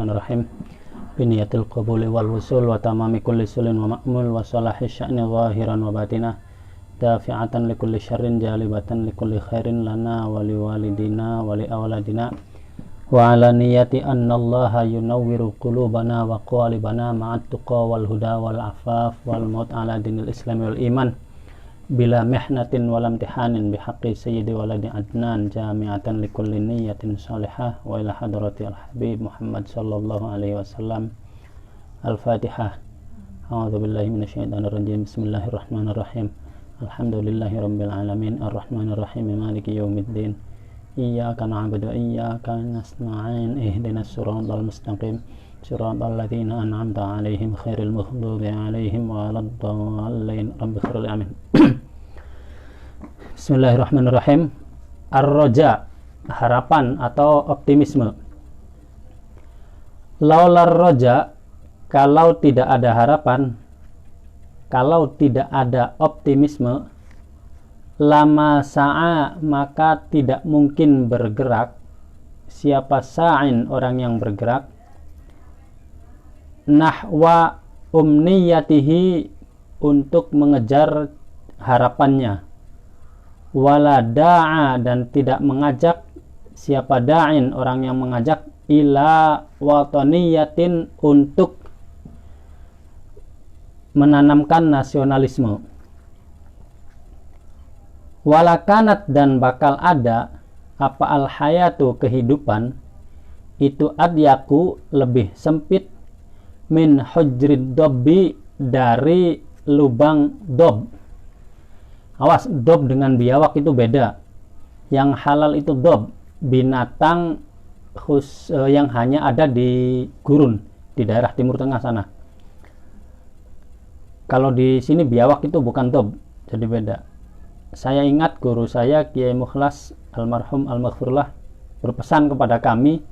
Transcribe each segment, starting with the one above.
Bismillahirrahmanirrahim. Biniyatil qabuli wal wusul wa tamami kulli sulin wa ma'mul wa salahi sya'ni zahiran wa batinah dafi'atan likulli syarrin jalibatan likulli khairin lana wa liwalidina wa li awladina wa ala niyati anna allaha yunawwiru qulubana wa qalibana ma'at tuqa wal huda wal afaf wal maut ala dinil islam wal iman bila mihnatin wal imtihanin bihaqqi sayyidi waladi adnan jami'atan likulli niyatin salihah wa ila hadratil habib Muhammad sallallahu alaihi wasallam. Al-Fatihah. A'udzu billahi minasyaitonir rajim. Bismillahirrahmanirrahim. Alhamdulillahi rabbil alamin arrahmanir rahim maliki yaumiddin. Iyyaka na'budu wa iyyaka nasta'in ihdinas siratal mustaqim siratal ladzina an'amta 'alaihim khairil maghdubi 'alaihim waladdallin. Rabbighfir li amin. Bismillahirrahmanirrahim. Ar-raja, harapan atau optimisme. Laular raja, kalau tidak ada harapan, kalau tidak ada optimisme, lama sa'a, maka tidak mungkin bergerak. Siapa sa'in, orang yang bergerak, nahwa umniyatihi, untuk mengejar harapannya, wala da'a, dan tidak mengajak. Siapa da'in, orang yang mengajak, ila wataniyatin, untuk menanamkan nasionalisme. Walakanat, dan bakal ada, apa al-hayatu, kehidupan, itu adyaku, lebih sempit, min hujrid dobbi, dari lubang dob. Awas, dob dengan biawak itu beda. Yang halal itu dob, binatang yang hanya ada di gurun, di daerah Timur Tengah sana. Kalau di sini biawak itu bukan dob, jadi beda. Saya ingat guru saya Kiai Mukhlas almarhum al-maghfurlah berpesan kepada kami,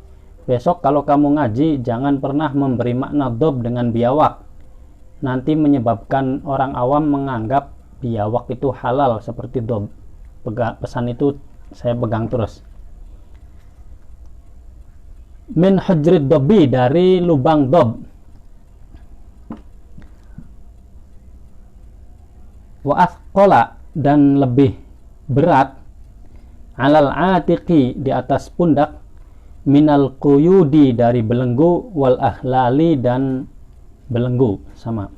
besok kalau kamu ngaji jangan pernah memberi makna dob dengan biawak, nanti menyebabkan orang awam menganggap biawak itu halal seperti dob. Pesan itu saya pegang terus. Min hujrid dobbi, dari lubang dob. Wa athqala, dan lebih berat, alal atiqi, di atas pundak, minal quyudi, dari belenggu, wal ahlali, dan belenggu, sama.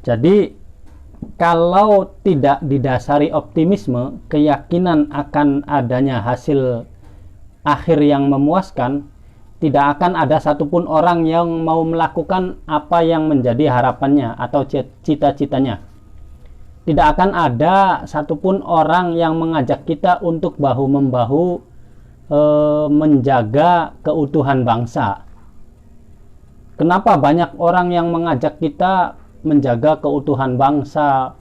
Jadi kalau tidak didasari optimisme, keyakinan akan adanya hasil akhir yang memuaskan, tidak akan ada satupun orang yang mau melakukan apa yang menjadi harapannya atau cita-citanya. Tidak akan ada satupun orang yang mengajak kita untuk bahu-membahu menjaga keutuhan bangsa. Kenapa banyak orang yang mengajak kita menjaga keutuhan bangsa,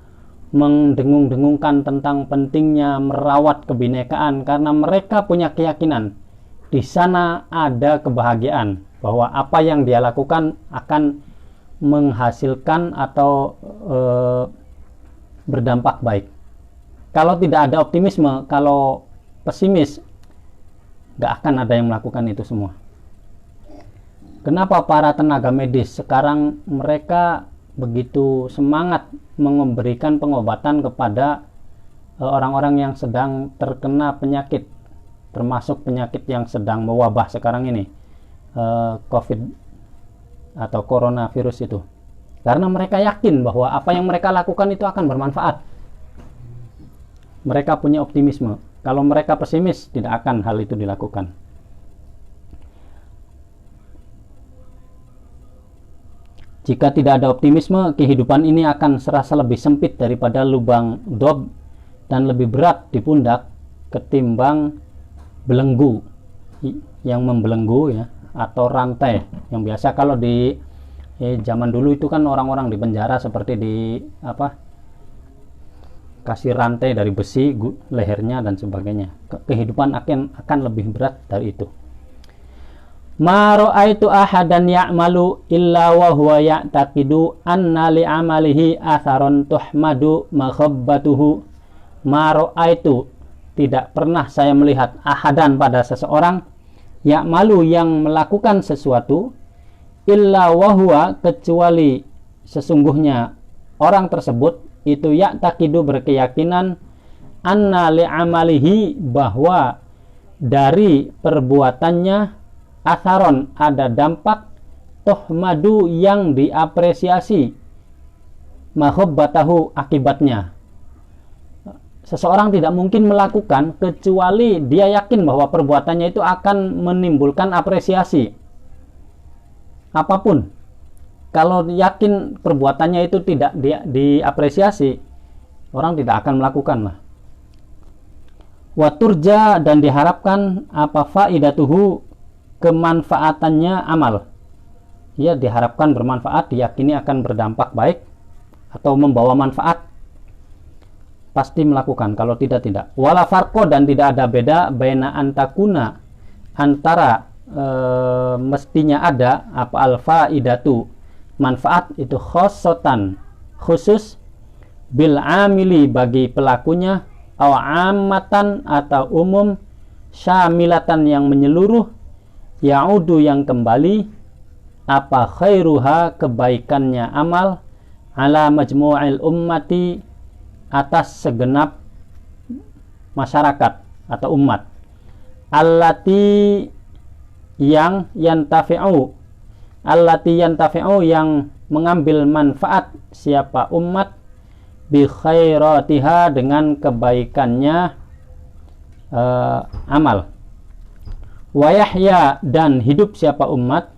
mendengung-dengungkan tentang pentingnya merawat kebinekaan? Karena mereka punya keyakinan di sana ada kebahagiaan, bahwa apa yang dia lakukan akan menghasilkan atau berdampak baik. Kalau tidak ada optimisme, kalau pesimis, gak akan ada yang melakukan itu semua. Kenapa para tenaga medis sekarang mereka begitu semangat memberikan pengobatan kepada orang-orang yang sedang terkena penyakit, termasuk penyakit yang sedang mewabah sekarang ini, COVID atau coronavirus itu? Karena mereka yakin bahwa apa yang mereka lakukan itu akan bermanfaat. Mereka punya optimisme. Kalau mereka pesimis, tidak akan hal itu dilakukan. Jika tidak ada optimisme, kehidupan ini akan serasa lebih sempit daripada lubang dob, dan lebih berat di pundak ketimbang belenggu yang membelenggu, ya, atau rantai yang biasa kalau di zaman dulu itu kan orang-orang di penjara seperti di kasih rantai dari besi lehernya dan sebagainya. Kehidupan akan lebih berat dari itu. Ma ra'aitu ahadan ya'malu illa wa huwa ya'taqidu anna li'amalihi atharon tuhmadu makhabbatuhu. Ma ra'aitu, tidak pernah saya melihat, ahadan, pada seseorang, ya'malu yang melakukan sesuatu, illa wahwa kecuali sesungguhnya orang tersebut itu ya'taqidu berkeyakinan anna li'amalihi bahwa dari perbuatannya atharon ada dampak tuhmadu yang diapresiasi mahabbatahu akibatnya. Seseorang tidak mungkin melakukan kecuali dia yakin bahwa perbuatannya itu akan menimbulkan apresiasi apapun. Kalau yakin perbuatannya itu tidak diapresiasi, orang tidak akan melakukan lah. Waturja dan diharapkan apa faidatuhu kemanfaatannya amal. Ya, diharapkan bermanfaat, diyakini akan berdampak baik atau membawa manfaat, pasti melakukan. Kalau tidak, tidak. Wala farqo dan tidak ada beda baina antakuna antara mestinya ada apa al-faidatu manfaat itu khosotan khusus bil amili bagi pelakunya aw ammatan atau umum syamilatan yang menyeluruh ya'udu yang kembali apa khairuha kebaikannya amal ala majmu'il ummati atas segenap masyarakat atau umat allati yang yantafi'u yang mengambil manfaat siapa umat bi khairatiha dengan kebaikannya amal wa yahya dan hidup siapa umat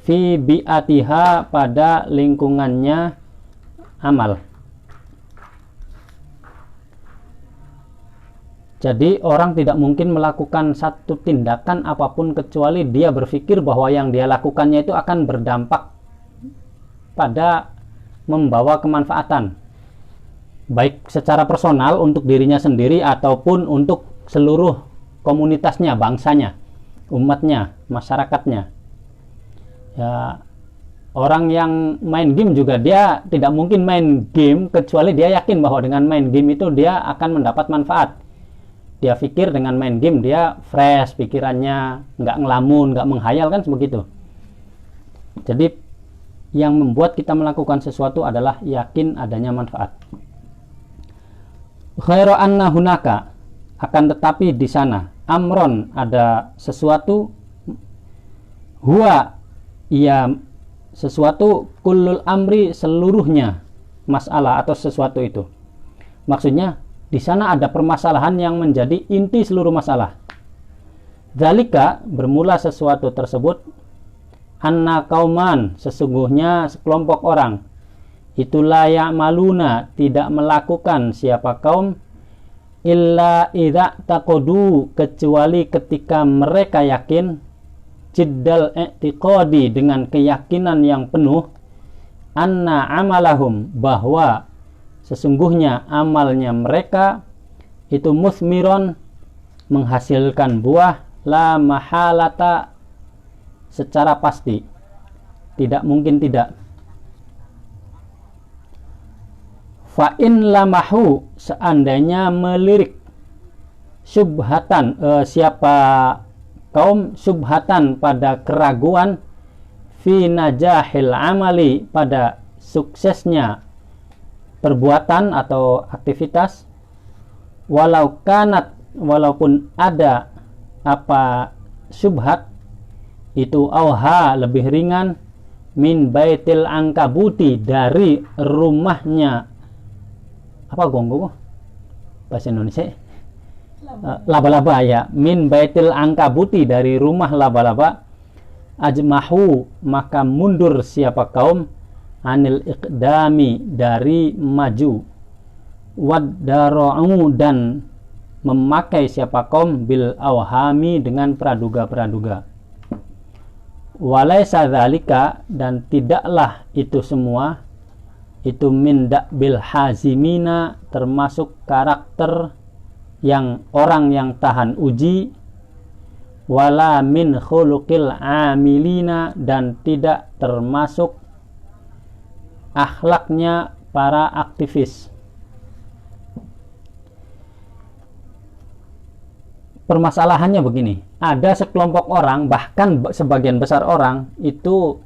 fi bi'atiha pada lingkungannya amal. Jadi orang tidak mungkin melakukan satu tindakan apapun kecuali dia berpikir bahwa yang dia lakukannya itu akan berdampak pada membawa kemanfaatan, baik secara personal untuk dirinya sendiri ataupun untuk seluruh komunitasnya, bangsanya, umatnya, masyarakatnya. Ya, orang yang main game juga dia tidak mungkin main game kecuali dia yakin bahwa dengan main game itu dia akan mendapat manfaat. Dia pikir dengan main game dia fresh pikirannya, nggak ngelamun, nggak menghayal, kan begitu. Jadi yang membuat kita melakukan sesuatu adalah yakin adanya manfaat. Khairu anna hunaka, akan tetapi di sana amron ada sesuatu, huwa ia sesuatu kullul amri seluruhnya masalah atau sesuatu itu. Maksudnya di sana ada permasalahan yang menjadi inti seluruh masalah. Dzalika bermula sesuatu tersebut anna kauman sesungguhnya sekelompok orang itulah ya'maluna tidak melakukan siapa kaum illa idza taqadu kecuali ketika mereka yakin jiddal i'tiqadi dengan keyakinan yang penuh anna amalahum bahwa sesungguhnya amalnya mereka itu musmiron menghasilkan buah la mahalata secara pasti, tidak mungkin tidak. Fa in lamahu seandainya melirik subhatan siapa kaum subhatan pada keraguan fi najahil amali pada suksesnya perbuatan atau aktivitas walaupun ada apa subhat itu auha lebih ringan min baitil angkabuti dari rumahnya apa gonggong bahasa Indonesia laba-laba ya min baitil angkabuti dari rumah laba-laba ajmahu maka mundur siapa kaum anil iqdami dari maju wadara'u dan memakai siapa kaum bil awhami dengan praduga-praduga walaysa dzalika dan tidaklah itu semua itu min bil hazimina termasuk karakter yang orang yang tahan uji wala min khuluqil amilina dan tidak termasuk akhlaknya para aktivis. permasalahannya begini, ada sekelompok orang, bahkan sebagian besar orang itu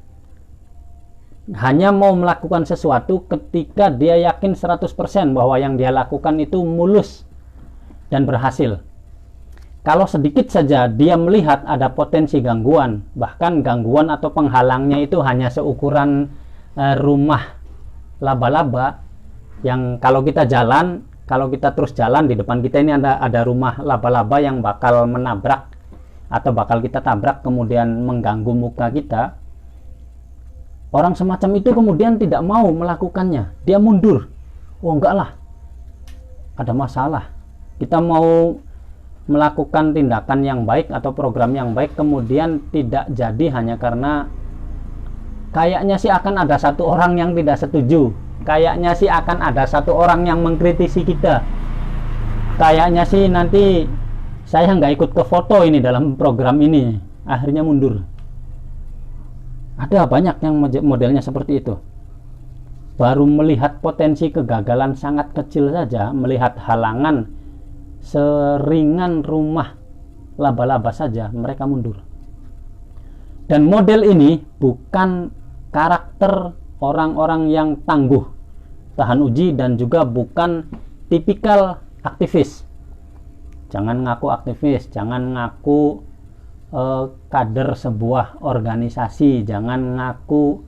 hanya mau melakukan sesuatu ketika dia yakin 100% bahwa yang dia lakukan itu mulus dan berhasil. Kalau sedikit saja dia melihat ada potensi gangguan, bahkan gangguan atau penghalangnya itu hanya seukuran rumah laba-laba, yang kalau kita terus jalan di depan kita ini ada rumah laba-laba yang bakal menabrak atau bakal kita tabrak kemudian mengganggu muka kita. Orang semacam itu kemudian tidak mau melakukannya, dia mundur. Oh enggak lah, ada masalah. Kita mau melakukan tindakan yang baik atau program yang baik kemudian tidak jadi hanya karena kayaknya sih akan ada satu orang yang tidak setuju, kayaknya sih akan ada satu orang yang mengkritisi kita, kayaknya sih nanti saya nggak ikut ke foto ini dalam program ini, akhirnya mundur. Ada banyak yang modelnya seperti itu. Baru melihat potensi kegagalan sangat kecil saja, melihat halangan seringan rumah laba-laba saja, mereka mundur. Dan model ini bukan karakter orang-orang yang tangguh, tahan uji, dan juga bukan tipikal aktivis. Jangan ngaku aktivis, jangan ngaku kader sebuah organisasi, jangan ngaku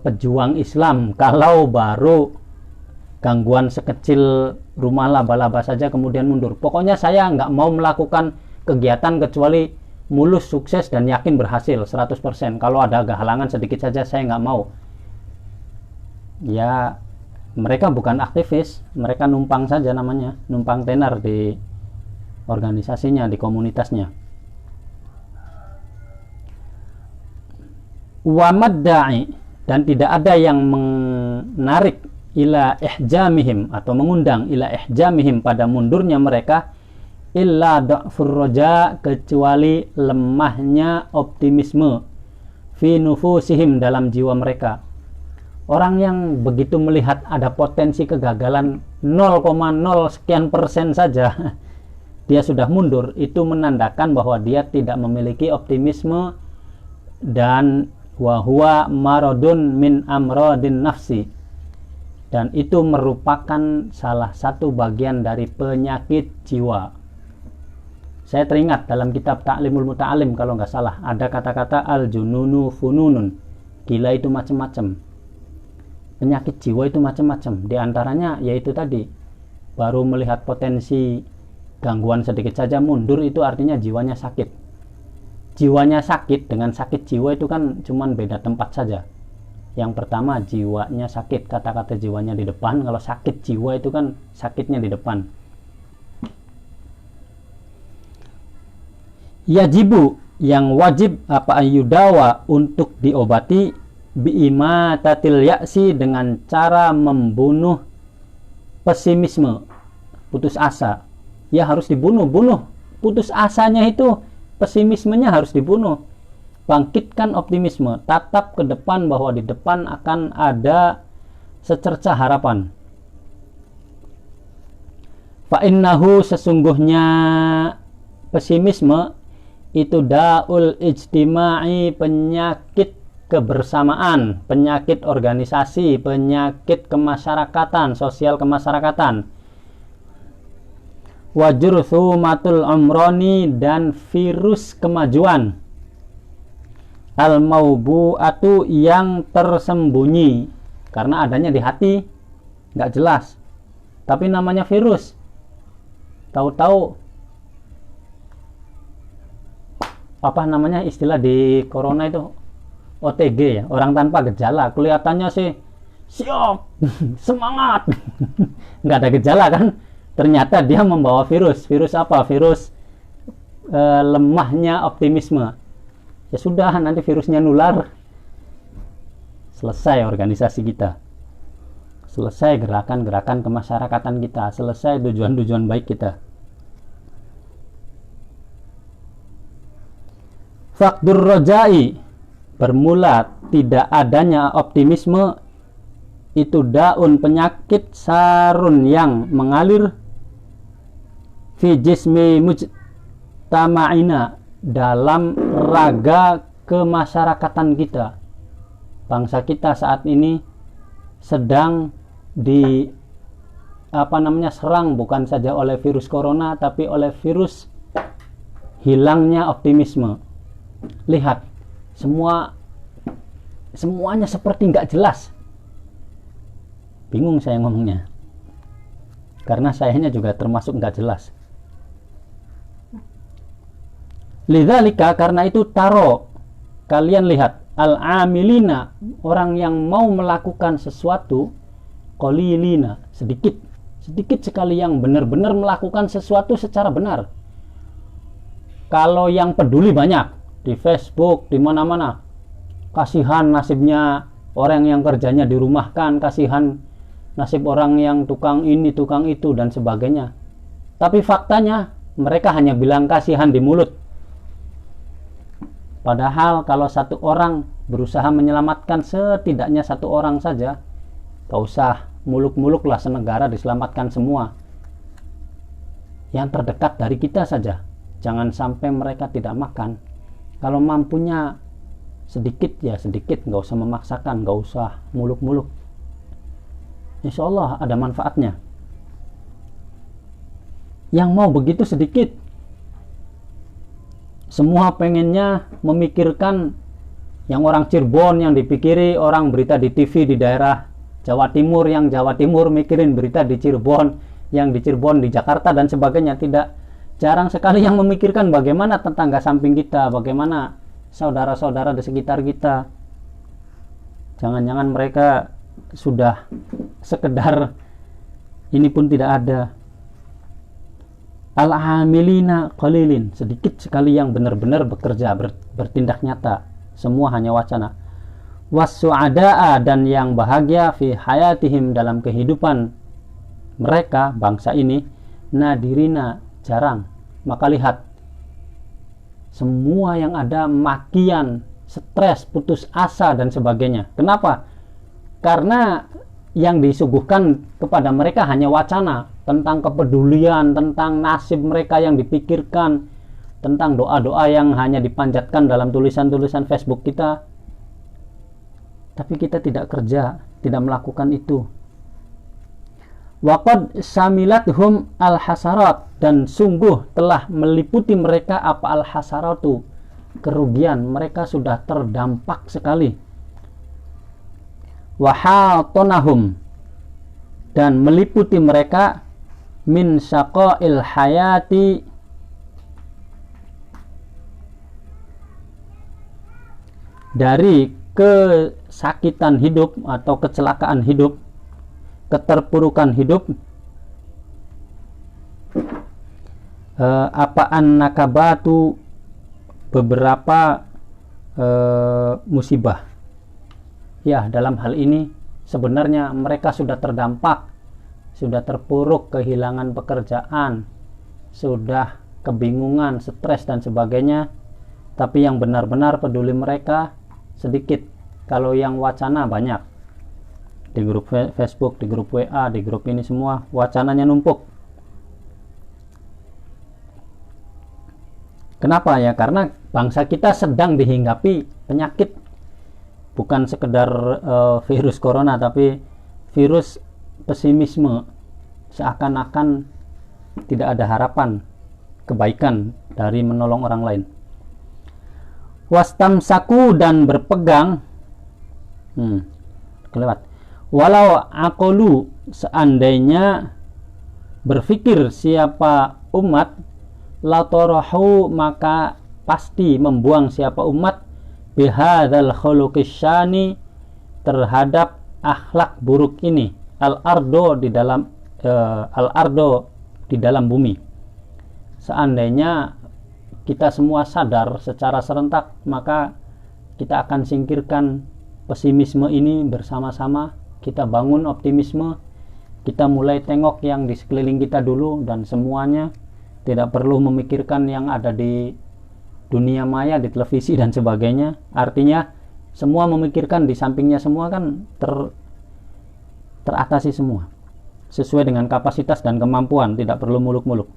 pejuang Islam kalau baru gangguan sekecil rumah laba-laba saja kemudian mundur. Pokoknya saya nggak mau melakukan kegiatan kecuali mulus, sukses, dan yakin berhasil 100%. Kalau ada halangan sedikit saja saya nggak mau. Ya, mereka bukan aktivis, mereka numpang saja namanya, numpang tenar di organisasinya, di komunitasnya. Wa madda'i, dan tidak ada yang menarik ila ihjamihim atau mengundang ila ihjamihim pada mundurnya mereka, illa da'fur roja, kecuali lemahnya optimisme fi nufusihim, dalam jiwa mereka. Orang yang begitu melihat ada potensi kegagalan 0,0 sekian persen saja dia sudah mundur, itu menandakan bahwa dia tidak memiliki optimisme, dan wahuwa maradun min amradin nafsi, dan itu merupakan salah satu bagian dari penyakit jiwa. Saya teringat dalam kitab Ta'limul Muta'alim kalau nggak salah ada kata-kata al-jununu fununun, gila itu macam-macam, penyakit jiwa itu macam-macam. Di antaranya yaitu tadi, baru melihat potensi gangguan sedikit saja mundur, itu artinya jiwanya sakit. Jiwanya sakit dengan sakit jiwa itu kan cuman beda tempat saja. Yang pertama jiwanya sakit, kata-kata jiwanya di depan. Kalau sakit jiwa itu kan sakitnya di depan. Yajibu, yang wajib apa ayudawa, untuk diobati, biimatatil ya'si, dengan cara membunuh pesimisme, putus asa. Ya harus dibunuh, putus asanya itu, pesimismenya harus dibunuh. Bangkitkan optimisme, tatap ke depan bahwa di depan akan ada secerca harapan. Fa'innahu, sesungguhnya pesimisme itu da'ul ijtima'i, penyakit kebersamaan, penyakit organisasi, penyakit kemasyarakatan, sosial kemasyarakatan. Wajurthumatul umroni, dan virus kemajuan. Al-maubu'atu, yang tersembunyi, karena adanya di hati nggak jelas, tapi namanya virus. Tahu-tahu apa namanya istilah di corona itu, OTG ya, orang tanpa gejala. Kelihatannya sih siap, semangat, nggak ada gejala kan, ternyata dia membawa virus. Virus apa? Virus lemahnya optimisme. Ya sudah, nanti virusnya nular, selesai organisasi kita, selesai gerakan-gerakan kemasyarakatan kita, selesai tujuan-tujuan baik kita. Fakdur rojai, bermula tidak adanya optimisme, itu daun, penyakit, sarun yang mengalir, fi jismi mujtama'ina, dalam raga kemasyarakatan kita. Bangsa kita saat ini sedang serang bukan saja oleh virus corona, tapi oleh virus hilangnya optimisme. Lihat, semuanya seperti nggak jelas. Bingung saya ngomongnya, karena sayanya juga termasuk nggak jelas. Lidzalika, karena itu kalian lihat al-amilina, orang yang mau melakukan sesuatu, qalilina, sedikit sekali yang benar-benar melakukan sesuatu secara benar. Kalau yang peduli banyak di Facebook, di mana-mana, kasihan nasibnya orang yang kerjanya dirumahkan, kasihan nasib orang yang tukang ini, tukang itu, dan sebagainya. Tapi faktanya mereka hanya bilang kasihan di mulut. Padahal kalau satu orang berusaha menyelamatkan setidaknya satu orang saja, gak usah muluk-muluk lah senegara diselamatkan semua. Yang terdekat dari kita saja, jangan sampai mereka tidak makan. Kalau mampunya sedikit ya sedikit, gak usah memaksakan, gak usah muluk-muluk. Insya Allah ada manfaatnya. Yang mau begitu sedikit, semua pengennya memikirkan yang orang Cirebon, yang dipikiri orang berita di TV di daerah Jawa Timur, yang Jawa Timur mikirin berita di Cirebon, yang di Cirebon di Jakarta dan sebagainya. Jarang sekali yang memikirkan bagaimana tetangga samping kita, bagaimana saudara-saudara di sekitar kita. Jangan-jangan mereka sudah sekedar ini pun tidak ada. Al-amilina qalilin, sedikit sekali yang benar-benar bekerja, bertindak nyata. Semua hanya wacana. Was-su'ada'a, dan yang bahagia fi hayatihim, dalam kehidupan mereka, bangsa ini, nadirina, jarang. Maka lihat, semua yang ada makian, stres, putus asa dan sebagainya. Kenapa? Karena yang disuguhkan kepada mereka hanya wacana tentang kepedulian, tentang nasib mereka yang dipikirkan, tentang doa-doa yang hanya dipanjatkan dalam tulisan-tulisan Facebook kita. Tapi kita tidak kerja, tidak melakukan itu. Waqad samilathum al-hasarat, dan sungguh telah meliputi mereka apa al-hasaratu, kerugian. Mereka sudah terdampak sekali. Wahatonahum, dan meliputi mereka min syaqa'il hayati, dari kesakitan hidup atau kecelakaan hidup, keterpurukan hidup, apaan nakabatu, beberapa musibah. Ya, dalam hal ini sebenarnya mereka sudah terdampak, sudah terpuruk, kehilangan pekerjaan, sudah kebingungan, stres dan sebagainya. Tapi yang benar-benar peduli mereka sedikit. Kalau yang wacana banyak. Di grup Facebook, di grup WA, di grup ini semua wacananya numpuk. Kenapa ya? Karena bangsa kita sedang dihinggapi penyakit. Bukan sekedar virus corona, tapi virus pesimisme. Seakan-akan tidak ada harapan kebaikan dari menolong orang lain. Wastamsaku, dan berpegang, kelewat. Walau aqalu, seandainya berpikir siapa umat, latarahu, maka pasti membuang siapa umat, bihadzal khuluqis syani, terhadap akhlak buruk ini, al-ardo, di dalam bumi. Seandainya kita semua sadar secara serentak, maka kita akan singkirkan pesimisme ini bersama-sama. Kita bangun optimisme, kita mulai tengok yang di sekeliling kita dulu, dan semuanya tidak perlu memikirkan yang ada di dunia maya, di televisi dan sebagainya. Artinya semua memikirkan di sampingnya semua kan teratasi semua sesuai dengan kapasitas dan kemampuan, tidak perlu muluk-muluk.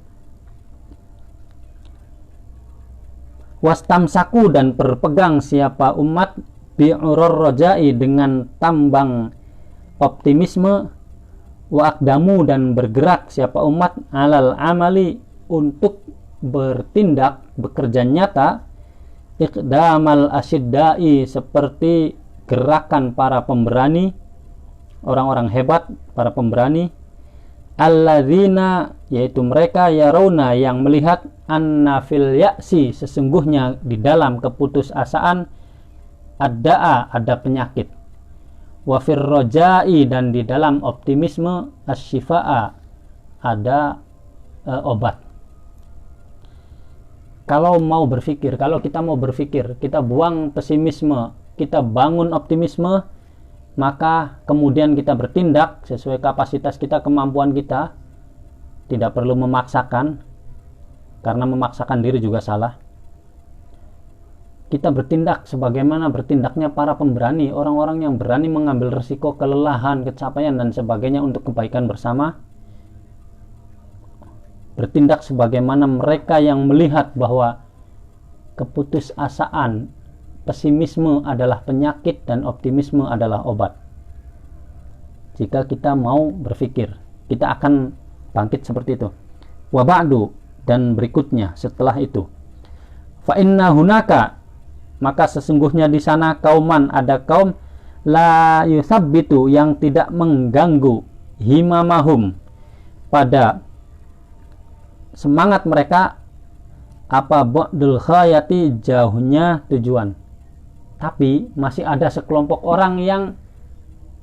Wastamsaku, dan berpegang siapa umat bi'urur rojai, dengan tambang optimisme. Wa akdamu, dan bergerak siapa umat alal amali, untuk bertindak, bekerja nyata, iqdamal asyiddai, seperti gerakan para pemberani, orang-orang hebat, para pemberani. Alladzina, yaitu mereka, yarawna, yang melihat, anna fil ya'si, sesungguhnya di dalam keputusasaan, ada penyakit. Wa fir rojai, dan di dalam optimisme, asyifa'a, ada obat. Kalau kita mau berpikir, kita buang pesimisme, kita bangun optimisme, maka kemudian kita bertindak sesuai kapasitas kita, kemampuan kita. Tidak perlu memaksakan, karena memaksakan diri juga salah. Kita bertindak sebagaimana bertindaknya para pemberani, orang-orang yang berani mengambil resiko, kelelahan, kecapaian, dan sebagainya untuk kebaikan bersama. Bertindak sebagaimana mereka yang melihat bahwa keputusasaan, pesimisme adalah penyakit dan optimisme adalah obat. Jika kita mau berpikir, kita akan bangkit seperti itu. Wa ba'du, dan berikutnya setelah itu, fa inna hunaka, maka sesungguhnya di sana kauman, ada kaum, la yusabbitu, yang tidak mengganggu, himamahum, pada semangat mereka, apa ba'dul khayati, jauhnya tujuan. Tapi masih ada sekelompok orang yang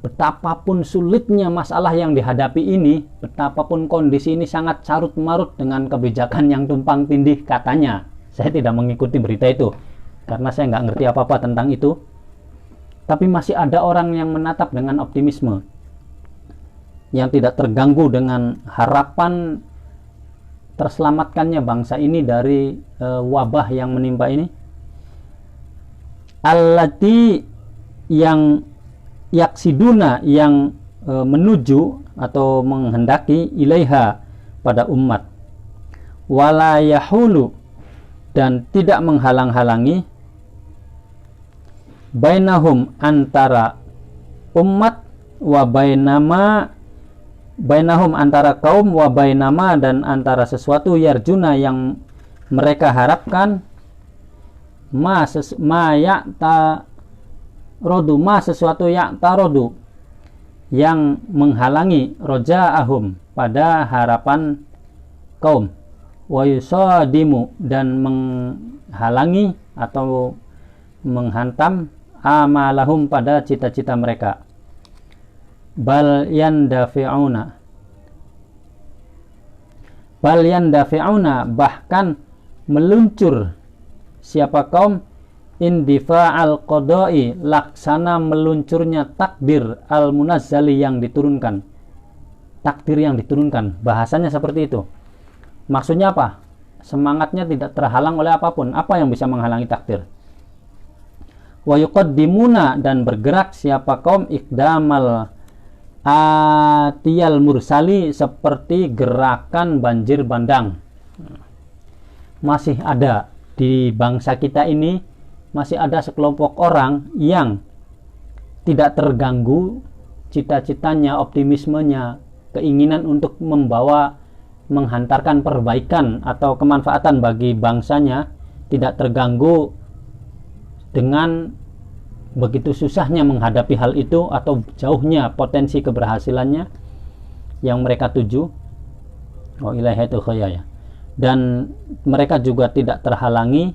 betapapun sulitnya masalah yang dihadapi ini, betapapun kondisi ini sangat carut marut dengan kebijakan yang tumpang tindih, katanya. Saya tidak mengikuti berita itu karena saya nggak ngerti apa-apa tentang itu. Tapi masih ada orang yang menatap dengan optimisme, yang tidak terganggu dengan harapan terselamatkannya bangsa ini dari wabah yang menimpa ini. Allati, yang yaksiduna, yang menuju atau menghendaki, ilaiha, pada umat. Wala yahulu, dan tidak menghalang-halangi, bainahum, antara umat, wa bainahum, antara kaum, wa bainama, dan antara sesuatu, yarjuna, yang mereka harapkan, sesuatu ya'tarodu, yang menghalangi, roja'ahum, pada harapan kaum, wa yusadimu, dan menghalangi atau menghantam, amalahum, pada cita-cita mereka. Bal yandafi'una, bahkan meluncur siapa kaum, indifa'al qada'i, laksana meluncurnya takdir, al-munazzali, yang diturunkan. Takdir yang diturunkan, bahasanya seperti itu. Maksudnya apa? Semangatnya tidak terhalang oleh apapun. Apa yang bisa menghalangi takdir? Wa yuqaddimuna, dan bergerak siapa kaum, iqdamal atiyal mursali, seperti gerakan banjir bandang. Masih ada di bangsa kita ini, masih ada sekelompok orang yang tidak terganggu cita-citanya, optimismenya, keinginan untuk menghantarkan perbaikan atau kemanfaatan bagi bangsanya, tidak terganggu dengan begitu susahnya menghadapi hal itu atau jauhnya potensi keberhasilannya yang mereka tuju. Oh, ilahiyatu khayya. Dan mereka juga tidak terhalangi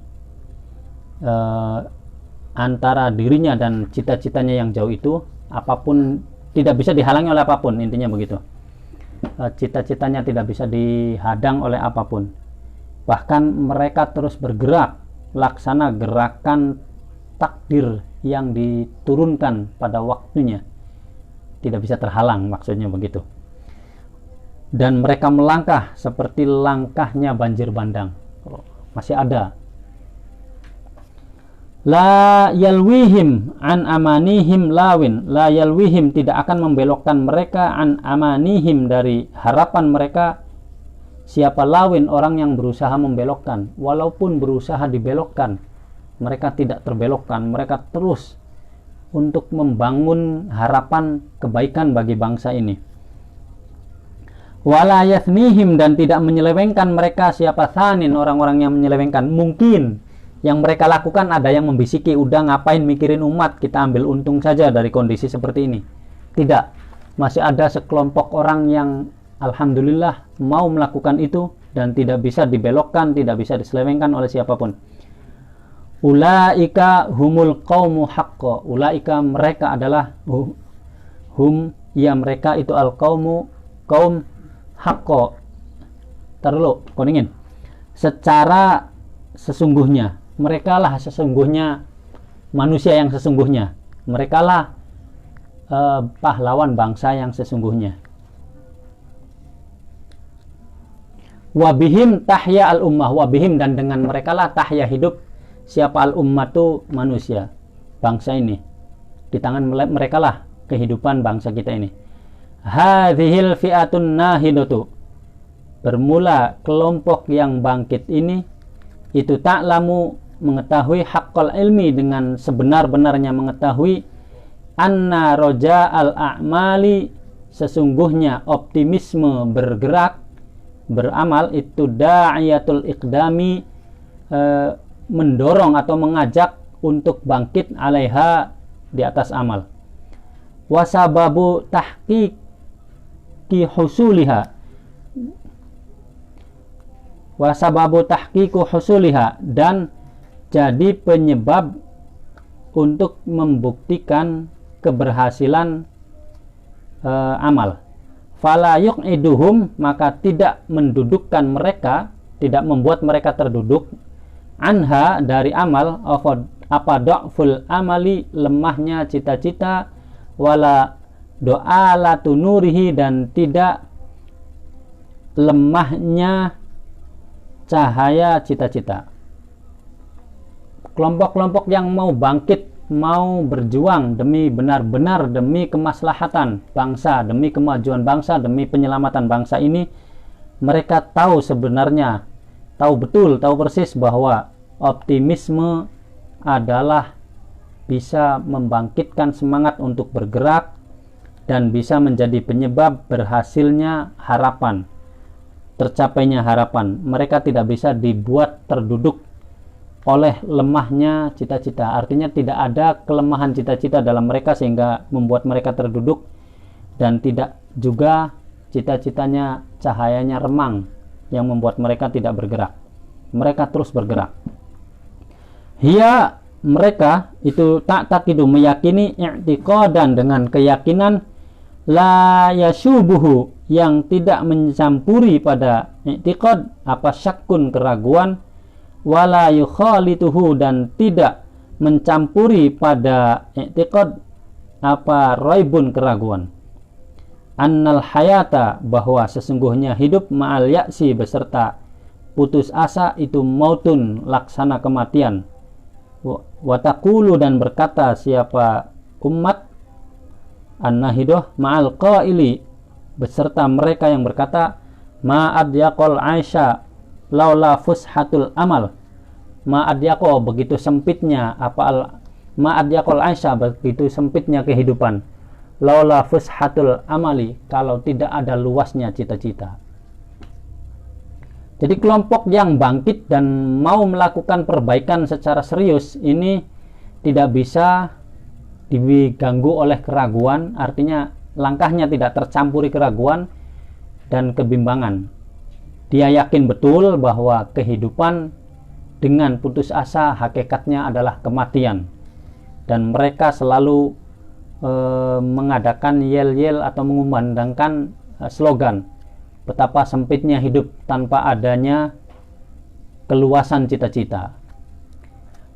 antara dirinya dan cita-citanya yang jauh itu, apapun tidak bisa dihalangi oleh apapun, intinya begitu. Cita-citanya tidak bisa dihadang oleh apapun. Bahkan mereka terus bergerak, laksana gerakan takdir yang diturunkan pada waktunya, tidak bisa terhalang, maksudnya begitu. Dan mereka melangkah seperti langkahnya banjir bandang. Masih ada. La yalwihim an amanihim lawin, la yalwihim, tidak akan membelokkan mereka, an amanihim, dari harapan mereka, siapa lawin orang yang berusaha membelokkan, walaupun berusaha dibelokkan, mereka tidak terbelokkan, mereka terus untuk membangun harapan kebaikan bagi bangsa ini. Wala yathnihim, dan tidak menyelewengkan mereka siapa thanin orang-orang yang menyelewengkan. Mungkin yang mereka lakukan ada yang membisiki, udah ngapain mikirin umat, kita ambil untung saja dari kondisi seperti ini. Tidak, masih ada sekelompok orang yang alhamdulillah mau melakukan itu dan tidak bisa dibelokkan, tidak bisa diselewengkan oleh siapapun. Ulaika humul qaumu haqqo, ulaika mereka adalah mereka itu al qaumu kaum haqqo. Taruh koningin. Secara sesungguhnya, mereka lah sesungguhnya manusia yang sesungguhnya. Mereka lah pahlawan bangsa yang sesungguhnya. Wabihim tahya al ummah, wabihim, dan dengan mereka lah tahya hidup siapa al ummatu manusia, bangsa ini. Di tangan mereka lah kehidupan bangsa kita ini. Hadhil fi'atun nahidatu, bermula kelompok yang bangkit ini itu ta'lamu, mengetahui haqqal ilmi, dengan sebenar-benarnya mengetahui, anna roja al-a'mali, sesungguhnya optimisme bergerak beramal itu da'iyatul iqdami, mendorong atau mengajak untuk bangkit alaiha, di atas amal. Wasababu tahqiqi husuliha, wasababu tahqiqu husuliha, dan jadi penyebab untuk membuktikan keberhasilan amal. Fala yuqiduhum, maka tidak mendudukkan mereka, tidak membuat mereka terduduk, anha, dari amal, apa da'ful amali, lemahnya cita-cita, wala do'alatu nurihi, dan tidak lemahnya cahaya cita-cita. Kelompok-kelompok yang mau bangkit, mau berjuang demi benar-benar demi kemaslahatan bangsa, demi kemajuan bangsa, demi penyelamatan bangsa ini, mereka tahu sebenarnya, tahu betul, tahu persis bahwa optimisme adalah bisa membangkitkan semangat untuk bergerak dan bisa menjadi penyebab berhasilnya harapan, tercapainya harapan. Mereka tidak bisa dibuat terduduk oleh lemahnya cita-cita. Artinya tidak ada kelemahan cita-cita dalam mereka sehingga membuat mereka terduduk, dan tidak juga cita-citanya cahayanya remang yang membuat mereka tidak bergerak. Mereka terus bergerak. Hiya, mereka itu tak takidu, meyakini, i'tiqadan, dengan keyakinan, la yasubuhu, yang tidak mencampuri pada i'tiqad apa syakkun, keraguan, wala yukhalituhu, dan tidak mencampuri pada i'tiqad apa raibun, keraguan. Annal hayata, bahwa sesungguhnya hidup, ma'al ya'si, beserta putus asa, itu mautun, laksana kematian. Watakulu, dan berkata siapa umat an-nahidah, ma'al qaili, beserta mereka yang berkata, ma'ad yaqol aisha laula fushatul amal. Ma'ad yaqo, begitu sempitnya ma'ad yaqol aisha, begitu sempitnya kehidupan, laula fushatul amali, kalau tidak ada luasnya cita-cita. Jadi kelompok yang bangkit dan mau melakukan perbaikan secara serius ini tidak bisa diganggu oleh keraguan, artinya langkahnya tidak tercampuri keraguan dan kebimbangan. Dia yakin betul bahwa kehidupan dengan putus asa hakikatnya adalah kematian, dan mereka selalu mengadakan yel-yel atau mengumandangkan slogan betapa sempitnya hidup tanpa adanya keluasan cita-cita.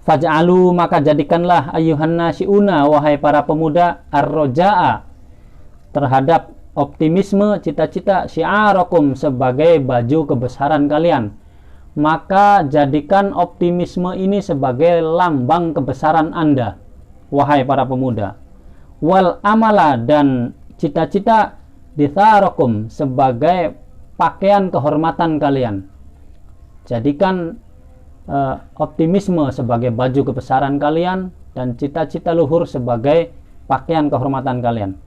Faj'alu, maka jadikanlah ayyuhan nasiuna, wahai para pemuda, ar-roja'a, terhadap optimisme, cita-cita, syi'arakum, sebagai baju kebesaran kalian. Maka jadikan optimisme ini sebagai lambang kebesaran Anda, wahai para pemuda. Wal amala, dan cita-cita, ditharakum, sebagai pakaian kehormatan kalian. Jadikan optimisme sebagai baju kebesaran kalian dan cita-cita luhur sebagai pakaian kehormatan kalian.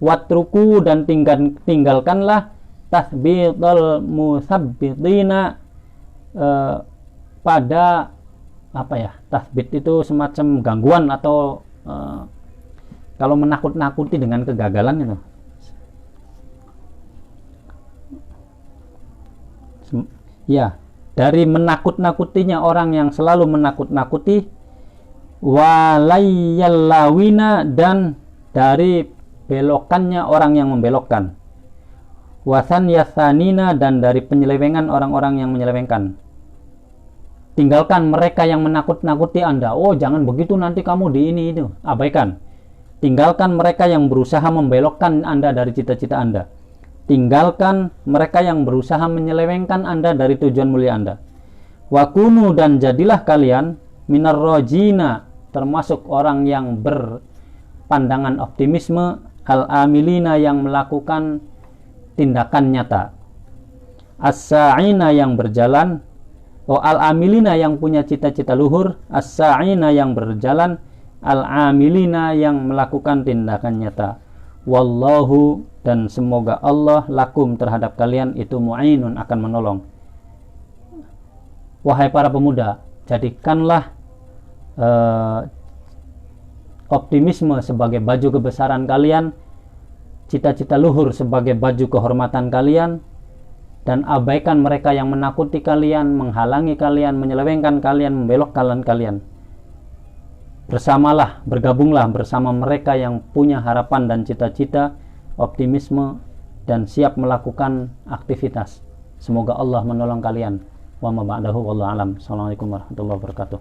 Watruku, dan tinggalkanlah tathbitul musabbitina, pada apa ya, tathbit itu semacam gangguan atau kalau menakut-nakuti dengan kegagalan itu. Ya, dari menakut-nakutinya orang yang selalu menakut-nakuti, walayyallawina, dan dari belokannya orang yang membelokkan, wasan yasanina, dan dari penyelewengan orang-orang yang menyelewengkan. Tinggalkan mereka yang menakut-nakuti Anda. Oh, jangan begitu, nanti kamu di ini itu. Abaikan. Tinggalkan mereka yang berusaha membelokkan Anda dari cita-cita Anda. Tinggalkan mereka yang berusaha menyelewengkan Anda dari tujuan mulia Anda. Wakunu, dan jadilah kalian minar rojina, termasuk orang yang berpandangan optimisme, al-amilina, yang melakukan tindakan nyata, as-sa'ina, yang berjalan, al-amilina, yang punya cita-cita luhur, as-sa'ina, yang berjalan, al-amilina, yang melakukan tindakan nyata. Wallahu, dan semoga Allah, lakum, terhadap kalian, itu mu'inun, akan menolong. Wahai para pemuda, jadikanlah optimisme sebagai baju kebesaran kalian, cita-cita luhur sebagai baju kehormatan kalian, dan abaikan mereka yang menakuti kalian, menghalangi kalian, menyelewengkan kalian, membelokkan kalian. Bersamalah, bergabunglah bersama mereka yang punya harapan dan cita-cita, optimisme, dan siap melakukan aktivitas. Semoga Allah menolong kalian. Wa ma ba'dahu wallahu alam. Assalamualaikum warahmatullahi wabarakatuh.